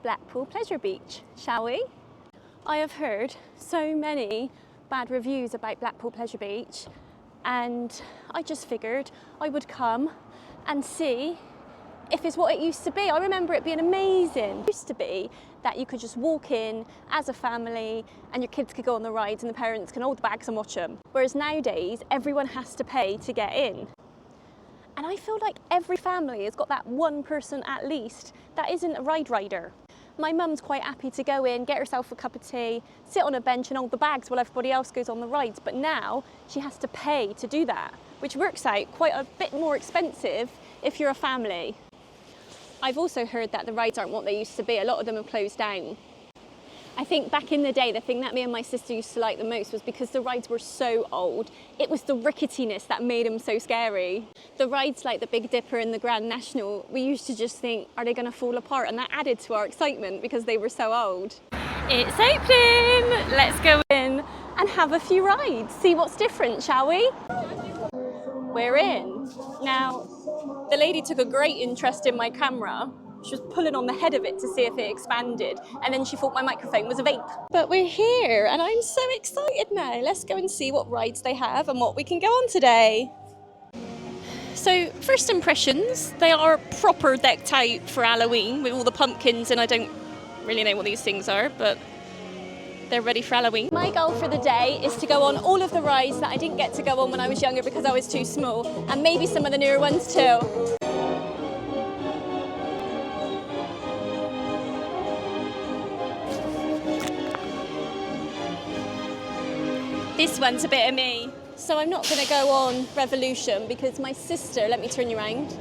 Blackpool Pleasure Beach, shall we? I have heard so many bad reviews about Blackpool Pleasure Beach, and I just figured I would come and see if it's what it used to be. I remember it being amazing. It used to be that you could just walk in as a family and your kids could go on the rides and the parents can hold the bags and watch them. Whereas nowadays, everyone has to pay to get in. And I feel like every family has got that one person at least that isn't a ride rider. My mum's quite happy to go in, get herself a cup of tea, sit on a bench and hold the bags while everybody else goes on the rides. But now she has to pay to do that, which works out quite a bit more expensive if you're a family. I've also heard that the rides aren't what they used to be. A lot of them have closed down. I think back in the day, the thing that me and my sister used to like the most was because the rides were so old, it was the ricketiness that made them so scary. The rides like the Big Dipper and the Grand National, we used to just think, are they going to fall apart? And that added to our excitement because they were so old. It's open! Let's go in and have a few rides, see what's different, shall we? We're in. Now, the lady took a great interest in my camera. She was pulling on the head of it to see if it expanded, and then she thought my microphone was a vape. But we're here and I'm so excited now. Let's go and see what rides they have and what we can go on today. So first impressions, they are proper decked out for Halloween with all the pumpkins, and I don't really know what these things are, but they're ready for Halloween. My goal for the day is to go on all of the rides that I didn't get to go on when I was younger because I was too small, and maybe some of the newer ones too. This one's a bit of me. So I'm not going to go on Revolution because my sister, let me turn you around.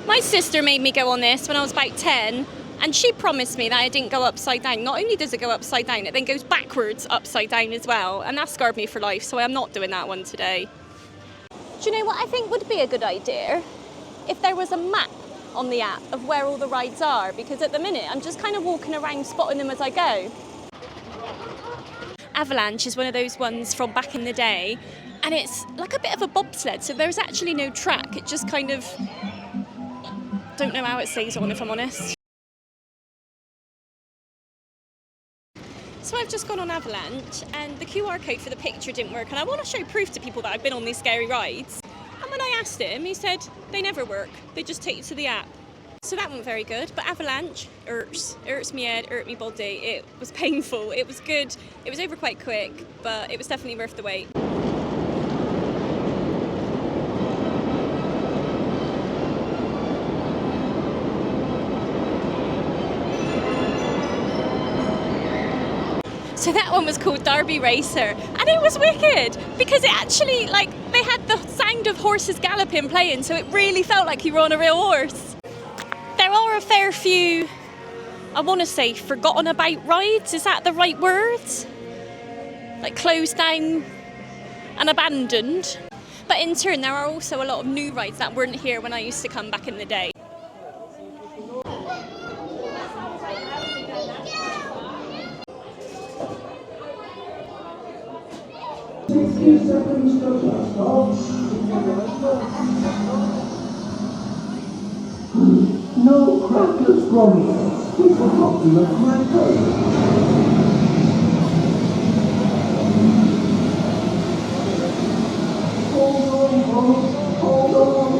My sister made me go on this when I was about 10, and she promised me that I didn't go upside down. Not only does it go upside down, it then goes backwards upside down as well, and that scarred me for life, so I'm not doing that one today. Do you know what I think would be a good idea? If there was a map on the app of where all the rides are, because at the minute I'm just kind of walking around spotting them as I go. Avalanche is one of those ones from back in the day, and it's like a bit of a bobsled, so there's actually no track. It just kind of, don't know how it stays on if I'm honest. So I've just gone on Avalanche and the QR code for the picture didn't work, and I want to show proof to people that I've been on these scary rides. And when I asked him, he said they never work, they just take you to the app. So that wasn't very good, but Avalanche hurts me head, hurt me body. It was painful, it was good, it was over quite quick, but it was definitely worth the wait. So that one was called Derby Racer, and it was wicked because it actually, like, they had the sound of horses galloping playing, so it really felt like you were on a real horse. There are a fair few, I want to say, forgotten about rides. Is that the right word? Like closed down and abandoned. But in turn, there are also a lot of new rides that weren't here when I used to come back in the day. No crackers from here. We forgot to make crackers. Hold on, folks. Hold on.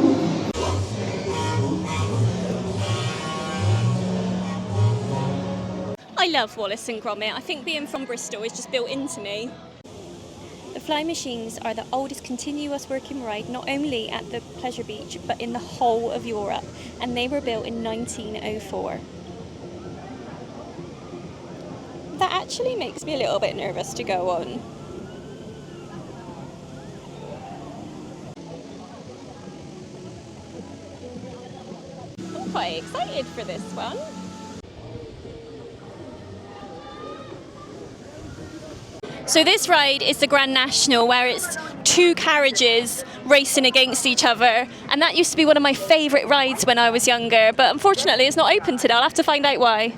I love Wallace and Gromit. I think being from Bristol is just built into me. The Fly Machines are the oldest continuous working ride not only at the Pleasure Beach but in the whole of Europe, and they were built in 1904. That actually makes me a little bit nervous to go on. I'm quite excited for this one. So this ride is the Grand National, where it's two carriages racing against each other, and that used to be one of my favourite rides when I was younger, but unfortunately it's not open today. I'll have to find out why.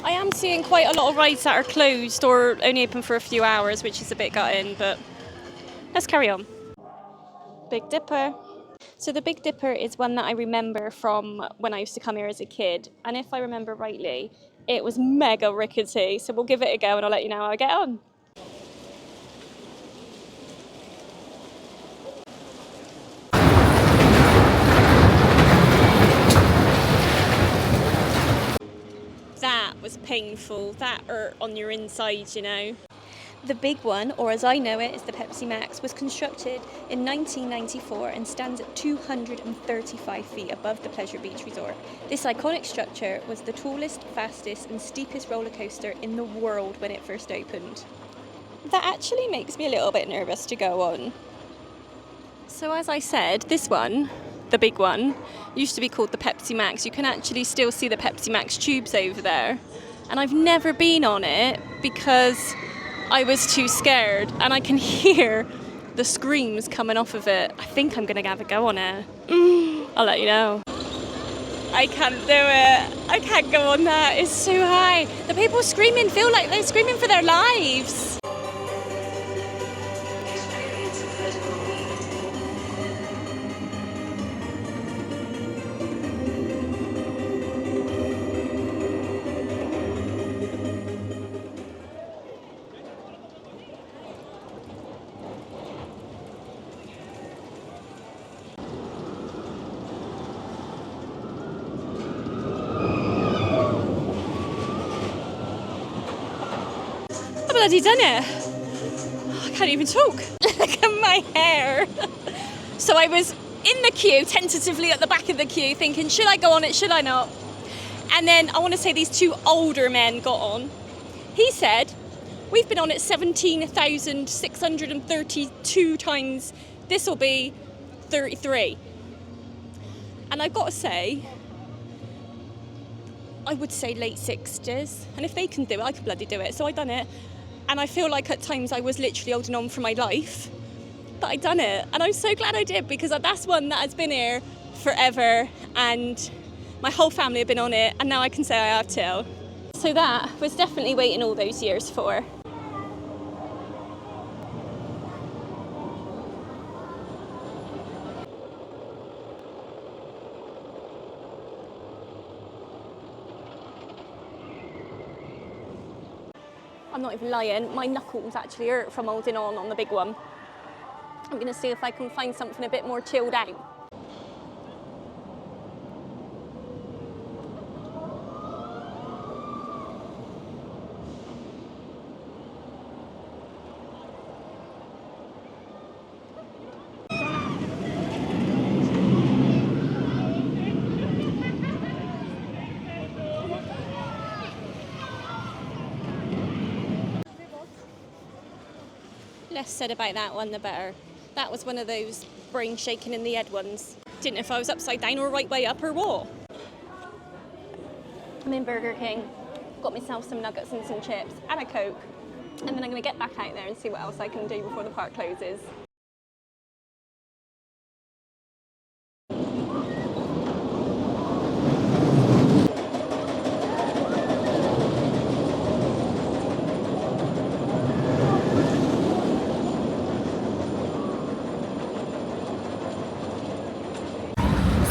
I am seeing quite a lot of rides that are closed or only open for a few hours, which is a bit gutting, but let's carry on. Big Dipper. So the Big Dipper is one that I remember from when I used to come here as a kid, and if I remember rightly, it was mega rickety, so we'll give it a go and I'll let you know how I get on. That was painful, that hurt on your inside, you know. The big one, or as I know it, is the Pepsi Max, was constructed in 1994 and stands at 235 feet above the Pleasure Beach Resort. This iconic structure was the tallest, fastest and steepest roller coaster in the world when it first opened. That actually makes me a little bit nervous to go on. So as I said, this one, the big one, used to be called the Pepsi Max. You can actually still see the Pepsi Max tubes over there. And I've never been on it because I was too scared, and I can hear the screams coming off of it. I think I'm going to have a go on it. I'll let you know. I can't do it. I can't go on that. It's too high. The people screaming feel like they're screaming for their lives. I bloody done it. I can't even talk. Look at my hair. So I was in the queue, tentatively at the back of the queue, thinking, should I go on it, should I not? And then I want to say these two older men got on. He said, we've been on it 17,632 times. This will be 33. And I've got to say, I would say late 60s. And if they can do it, I could bloody do it. So I done it. And I feel like at times I was literally holding on for my life. But I done it. And I'm so glad I did, because that's one that has been here forever. And my whole family have been on it. And now I can say I have too. So that was definitely waiting all those years for. I'm not even lying, my knuckles actually hurt from holding on the big one. I'm going to see if I can find something a bit more chilled out. Less said about that one, the better. That was one of those brain shaking in the head ones. Didn't know if I was upside down or right way up or what. I'm in Burger King. Got myself some nuggets and some chips and a Coke. And then I'm going to get back out there and see what else I can do before the park closes.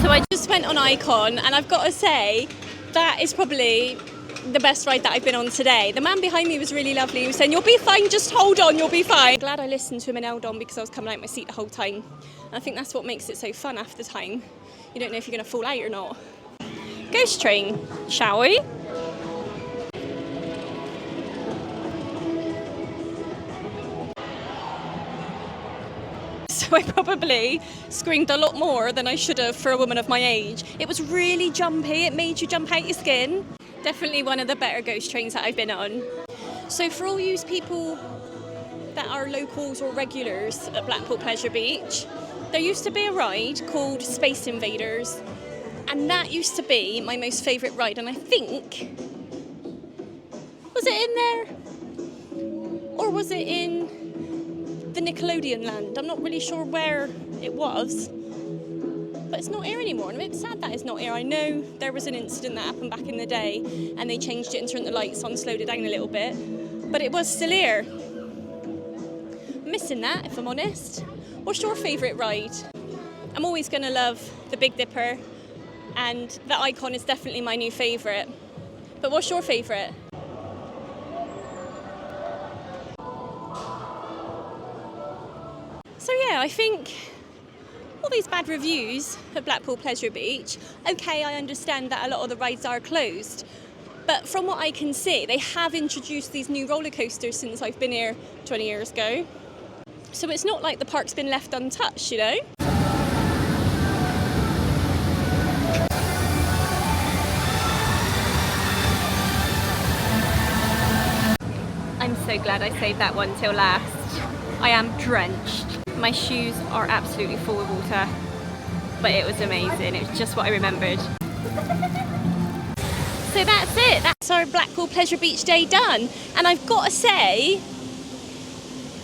So I just went on Icon, and I've got to say, that is probably the best ride that I've been on today. The man behind me was really lovely. He was saying, you'll be fine, just hold on, you'll be fine. I'm glad I listened to him and held on, because I was coming out my seat the whole time. And I think that's what makes it so fun after the time. You don't know if you're going to fall out or not. Ghost train, shall we? So I probably screamed a lot more than I should have for a woman of my age. It was really jumpy, it made you jump out your skin. Definitely one of the better ghost trains that I've been on. So for all you people that are locals or regulars at Blackpool Pleasure Beach, there used to be a ride called Space Invaders, and that used to be my most favourite ride, and I think, was it in there? Or was it in the Nickelodeon land? I'm not really sure where it was, but it's not here anymore, and I'm a bit sad that it's not here. I know there was an incident that happened back in the day and they changed it and turned the lights on, slowed it down a little bit, but it was still here. I'm missing that, if I'm honest. What's your favourite ride? I'm always going to love the Big Dipper, and the Icon is definitely my new favourite. But what's your favourite? So yeah, I think all these bad reviews of Blackpool Pleasure Beach, okay, I understand that a lot of the rides are closed, but from what I can see, they have introduced these new roller coasters since I've been here 20 years ago. So it's not like the park's been left untouched, you know? I'm so glad I saved that one till last. I am drenched. My shoes are absolutely full of water, but it was amazing. It was just what I remembered. So that's it. That's our Blackpool Pleasure Beach day done. And I've got to say,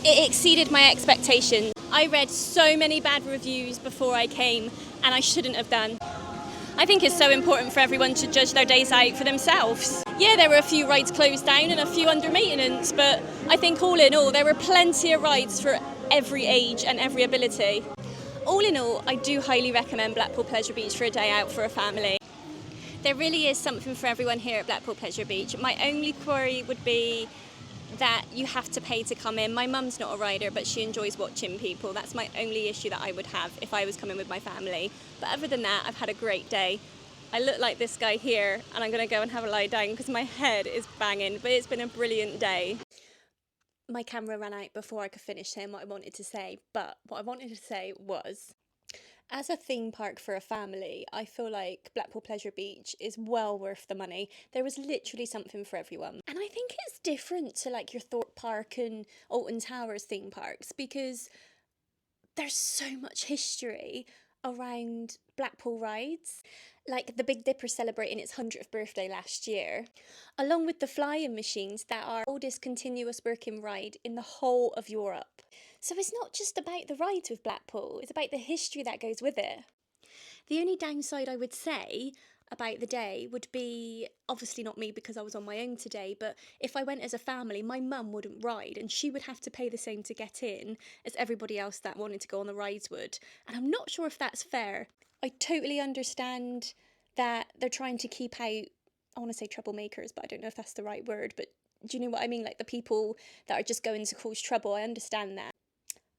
it exceeded my expectations. I read so many bad reviews before I came, and I shouldn't have done. I think it's so important for everyone to judge their days out for themselves. Yeah, there were a few rides closed down and a few under maintenance, but I think all in all, there were plenty of rides for every age and every ability. All in all, I do highly recommend Blackpool Pleasure Beach for a day out for a family. There really is something for everyone here at Blackpool Pleasure Beach. My only query would be that you have to pay to come in. My mum's not a rider, but she enjoys watching people. That's my only issue that I would have if I was coming with my family. But other than that, I've had a great day. I look like this guy here, and I'm going to go and have a lie down because my head is banging, but it's been a brilliant day. My camera ran out before I could finish saying what I wanted to say, but what I wanted to say was, as a theme park for a family, I feel like Blackpool Pleasure Beach is well worth the money. There was literally something for everyone. And I think it's different to like your Thorpe Park and Alton Towers theme parks because there's so much history around Blackpool rides. Like the Big Dipper celebrating its 100th birthday last year, along with the flying machines that are the oldest continuous working ride in the whole of Europe. So it's not just about the rides with Blackpool, it's about the history that goes with it. The only downside I would say about the day would be, obviously not me because I was on my own today, but if I went as a family, my mum wouldn't ride and she would have to pay the same to get in as everybody else that wanted to go on the rides would. And I'm not sure if that's fair. I totally understand that they're trying to keep out, I want to say troublemakers, but I don't know if that's the right word, but do you know what I mean? Like the people that are just going to cause trouble, I understand that.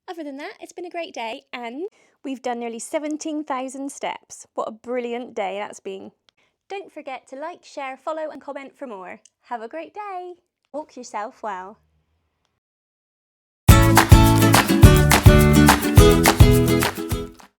Other than that, it's been a great day and we've done nearly 17,000 steps. What a brilliant day that's been. Don't forget to like, share, follow and comment for more. Have a great day. Walk yourself well.